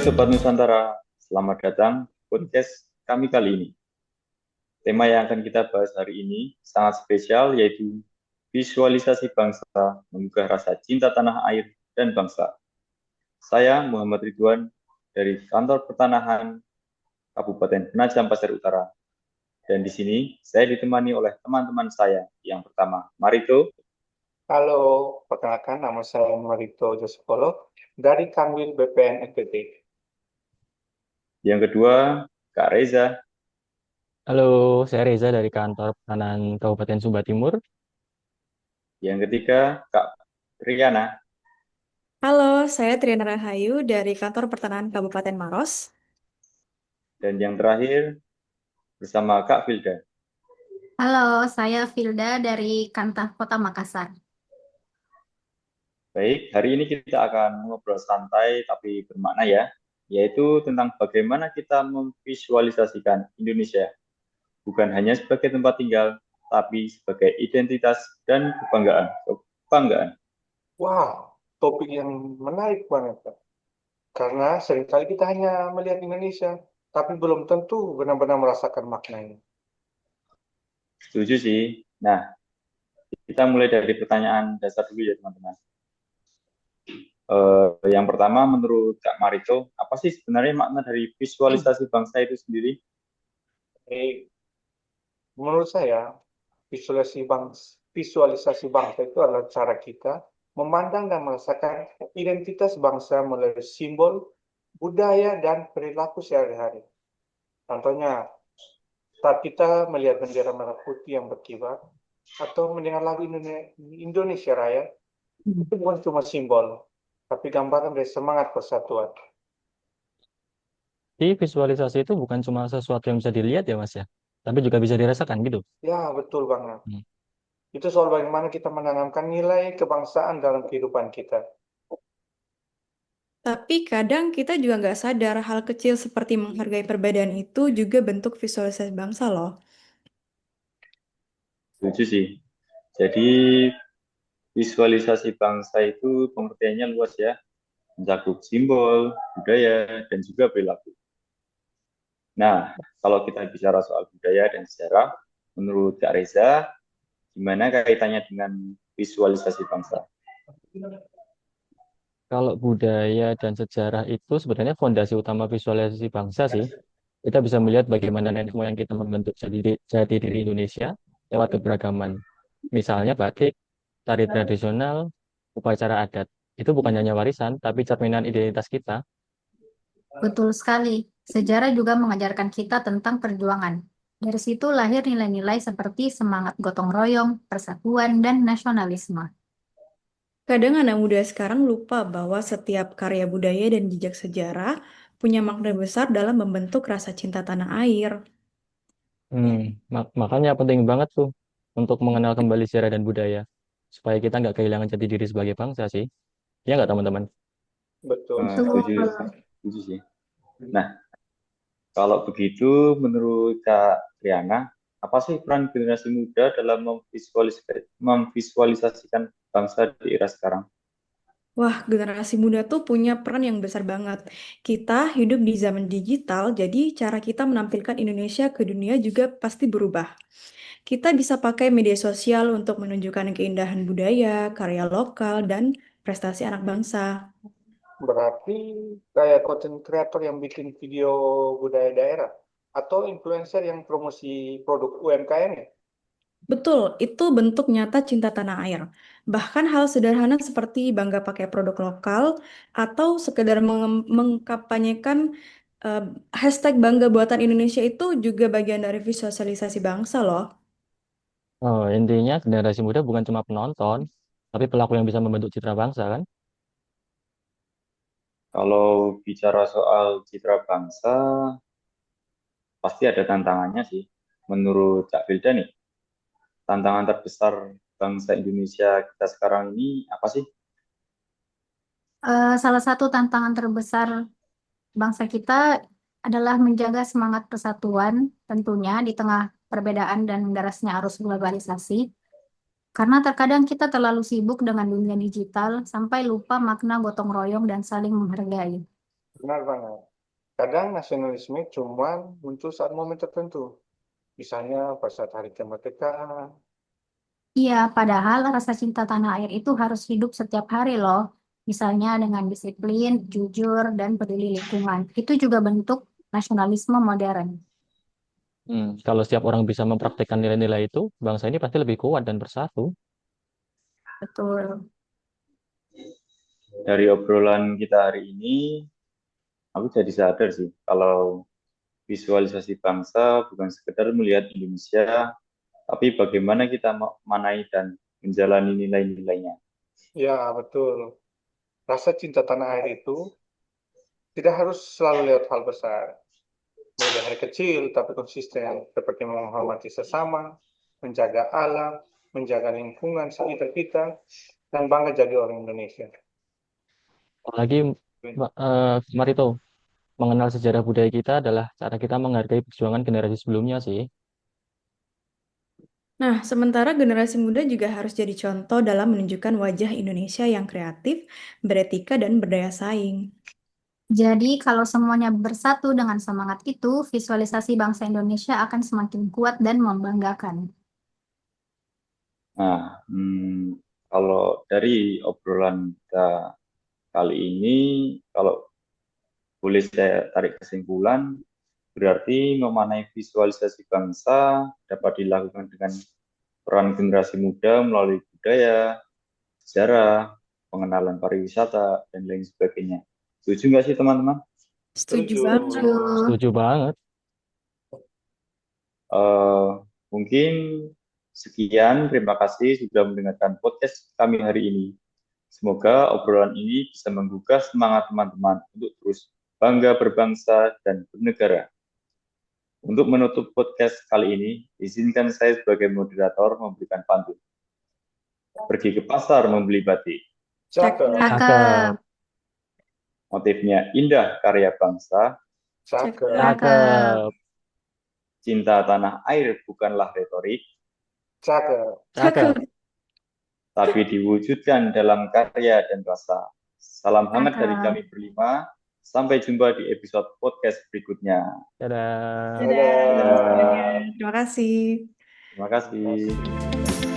Sobat Nusantara, selamat datang di podcast kami kali ini. Tema yang akan kita bahas hari ini sangat spesial, yaitu visualisasi bangsa menggugah rasa cinta tanah air dan bangsa. Saya Muhammad Ridwan dari Kantor Pertanahan Kabupaten Penajam Pasir Utara. Dan di sini saya ditemani oleh teman-teman saya. Yang pertama, Marito. Halo, perkenalkan nama saya Marito Jospolo dari Kanwil BPN NTT. Yang kedua, Kak Reza. Halo, saya Reza dari Kantor Pertanahan Kabupaten Sumba Timur. Yang ketiga, Kak Riana. Halo, saya Triana Rahayu dari Kantor Pertanahan Kabupaten Maros. Dan yang terakhir, bersama Kak Filda. Halo, saya Filda dari Kantor Kota Makassar. Baik, hari ini kita akan ngobrol santai tapi bermakna ya, yaitu tentang bagaimana kita memvisualisasikan Indonesia, bukan hanya sebagai tempat tinggal, tapi sebagai identitas dan kebanggaan. Kebanggaan. Wah, topik yang menarik banget, Pak. Karena seringkali kita hanya melihat Indonesia, tapi belum tentu benar-benar merasakan maknanya. Setuju sih. Nah, kita mulai dari pertanyaan dasar dulu ya teman-teman. Yang pertama, menurut Kak Marito, apa sih sebenarnya makna dari visualisasi bangsa itu sendiri? Jadi, menurut saya, visualisasi bangsa itu adalah cara kita memandang dan merasakan identitas bangsa melalui simbol, budaya, dan perilaku sehari-hari. Contohnya, saat kita melihat bendera merah putih yang berkibar, atau mendengar lagu Indonesia Raya, itu bukan cuma simbol, tapi gambaran dari semangat persatuan. Jadi visualisasi itu bukan cuma sesuatu yang bisa dilihat ya Mas ya, tapi juga bisa dirasakan gitu. Ya, betul banget. Hmm. Itu soal bagaimana kita menanamkan nilai kebangsaan dalam kehidupan kita. Tapi kadang kita juga nggak sadar hal kecil seperti menghargai perbedaan itu juga bentuk visualisasi bangsa loh. Setuju sih. Jadi visualisasi bangsa itu pengertiannya luas ya, mencakup simbol, budaya, dan juga perilaku. Nah, kalau kita bicara soal budaya dan sejarah, menurut Kak Reza, gimana kaitannya dengan visualisasi bangsa? Kalau budaya dan sejarah itu sebenarnya fondasi utama visualisasi bangsa sih. Kita bisa melihat bagaimana nenek moyang kita membentuk jati diri Indonesia lewat keberagaman. Misalnya batik, tari tradisional, upacara adat. Itu bukan hanya warisan, tapi cerminan identitas kita. Betul sekali. Sejarah juga mengajarkan kita tentang perjuangan. Dari situ lahir nilai-nilai seperti semangat gotong royong, persatuan, dan nasionalisme. Kadang anak muda sekarang lupa bahwa setiap karya budaya dan jejak sejarah punya makna besar dalam membentuk rasa cinta tanah air. Makanya penting banget tuh untuk mengenal kembali sejarah dan budaya supaya kita nggak kehilangan jati diri sebagai bangsa sih. Ya nggak teman-teman? Betul. Setuju, setuju sih. Nah, kalau begitu, menurut Kak Triana, apa sih peran generasi muda dalam memvisualisasikan bangsa di era sekarang? Wah, generasi muda tuh punya peran yang besar banget. Kita hidup di zaman digital, jadi cara kita menampilkan Indonesia ke dunia juga pasti berubah. Kita bisa pakai media sosial untuk menunjukkan keindahan budaya, karya lokal, dan prestasi anak bangsa. Berarti kayak content creator yang bikin video budaya daerah atau influencer yang promosi produk UMKM ya? Betul, itu bentuk nyata cinta tanah air. Bahkan hal sederhana seperti bangga pakai produk lokal atau sekedar mengkampanyekan eh, hashtag bangga buatan Indonesia itu juga bagian dari visualisasi bangsa loh. Oh, intinya generasi muda bukan cuma penonton, tapi pelaku yang bisa membentuk citra bangsa kan? Kalau bicara soal citra bangsa, pasti ada tantangannya sih. Menurut Kak Filda nih, tantangan terbesar bangsa Indonesia kita sekarang ini apa sih? Salah satu tantangan terbesar bangsa kita adalah menjaga semangat persatuan, tentunya di tengah perbedaan dan derasnya arus globalisasi. Karena terkadang kita terlalu sibuk dengan dunia digital sampai lupa makna gotong royong dan saling menghargai. Benar banget. Kadang nasionalisme cuma muncul saat momen tertentu. Misalnya pada saat hari kemerdekaan. Iya, padahal rasa cinta tanah air itu harus hidup setiap hari loh. Misalnya dengan disiplin, jujur, dan peduli lingkungan. Itu juga bentuk nasionalisme modern. Kalau setiap orang bisa mempraktekkan nilai-nilai itu, bangsa ini pasti lebih kuat dan bersatu. Betul. Dari obrolan kita hari ini, aku jadi sadar sih kalau visualisasi bangsa bukan sekedar melihat Indonesia, tapi bagaimana kita memaknai dan menjalani nilai-nilainya. Ya, betul. Rasa cinta tanah air itu tidak harus selalu lewat hal besar. Mulai dari hal kecil tapi konsisten, seperti menghormati sesama, menjaga alam, menjaga lingkungan sekitar kita, dan bangga jadi orang Indonesia. Apalagi, Marito, mengenal sejarah budaya kita adalah cara kita menghargai perjuangan generasi sebelumnya sih. Nah, sementara generasi muda juga harus jadi contoh dalam menunjukkan wajah Indonesia yang kreatif, beretika, dan berdaya saing. Jadi kalau semuanya bersatu dengan semangat itu, visualisasi bangsa Indonesia akan semakin kuat dan membanggakan. Nah, kalau dari obrolan kita kali ini, kalau boleh saya tarik kesimpulan, berarti memaknai visualisasi bangsa dapat dilakukan dengan peran generasi muda melalui budaya, sejarah, pengenalan pariwisata, dan lain sebagainya. Setuju nggak sih teman-teman? Setuju Setuju. banget. Setuju banget. Mungkin sekian, terima kasih sudah mendengarkan podcast kami hari ini. Semoga obrolan ini bisa menggugah semangat teman-teman untuk terus bangga berbangsa dan bernegara. Untuk menutup podcast kali ini, izinkan saya sebagai moderator memberikan pantun. Pergi ke pasar membeli batik. Cakep. Cakep. Motifnya indah, karya bangsa. Cakep. Cakep. Cinta tanah air bukanlah retorik, Cakep. Cakep. tapi diwujudkan dalam karya dan rasa. Salam hangat dari Cakep. kami berlima. Sampai jumpa di episode podcast berikutnya. Dadah. Dadah, semuanya. Terima kasih. Terima kasih.